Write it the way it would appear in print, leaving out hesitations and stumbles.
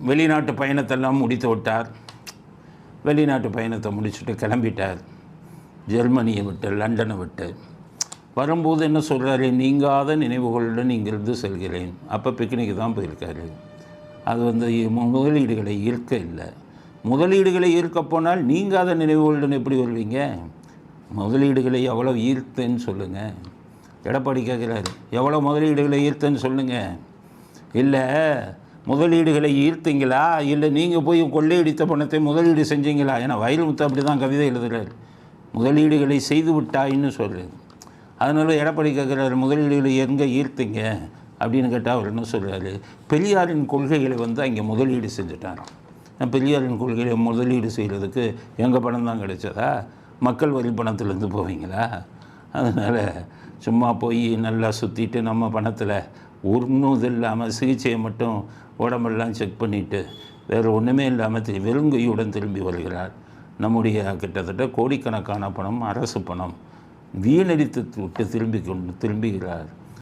வெளிநாட்டு பயணத்தெல்லாம் முடித்து விட்டார். வெளிநாட்டு பயணத்தை முடிச்சுட்டு கிளம்பிட்டார். ஜெர்மனியை விட்டு, லண்டனை விட்டு வரும்போது என்ன சொல்கிறாரு, நீங்காத நினைவுகளுடன் இங்கிருந்து செல்கிறேன். அப்போ பிக்னிக்கு தான் போயிருக்காரு. அது முதலீடுகளை ஈர்க்க இல்லை. முதலீடுகளை ஈர்க்க போனால் நீங்காத நினைவுகளுடன் எப்படி வருவீங்க? முதலீடுகளை எவ்வளோ ஈர்த்தேன்னு சொல்லுங்கள். எடப்பாடி கேட்குறாரு, எவ்வளோ முதலீடுகளை ஈர்த்தேன்னு சொல்லுங்கள். இல்லை முதலீடுகளை ஈர்த்தீங்களா, இல்லை நீங்கள் போய் கொள்ளையடித்த பணத்தை முதலீடு செஞ்சீங்களா? ஏன்னா வைரமுத்து அப்படி தான் கவிதை எழுதுகிறார். முதலீடுகளை செய்து விட்டாயின்னு சொல்லுது. அதனால் எடப்பாடி கேட்குறாரு, முதலீடுகளை எங்கே ஈர்த்தீங்க அப்படின்னு கேட்டால் அவர் என்ன சொல்கிறாரு, பெரியாரின் கொள்கைகளை அங்கே முதலீடு செஞ்சுட்டாராம். பெரியாரின் கொள்கைகளை முதலீடு செய்கிறதுக்கு எங்கள் பணம் தான் கிடைச்சதா? மக்கள் வரி பணத்துலேருந்து போவீங்களா? அதனால் சும்மா போய் நல்லா சுற்றிட்டு நம்ம பணத்தில் ஒன்றும் இது இல்லாமல் சிகிச்சையை மட்டும் உடம்பெல்லாம் செக் பண்ணிவிட்டு வேறு ஒன்றுமே இல்லாமல் வெறுங்கையுடன் திரும்பி வருகிறார். நம்முடைய கிட்டத்தட்ட கோடிக்கணக்கான பணம் அரசு பணம் வீணடித்து விட்டு திரும்புகிறார்.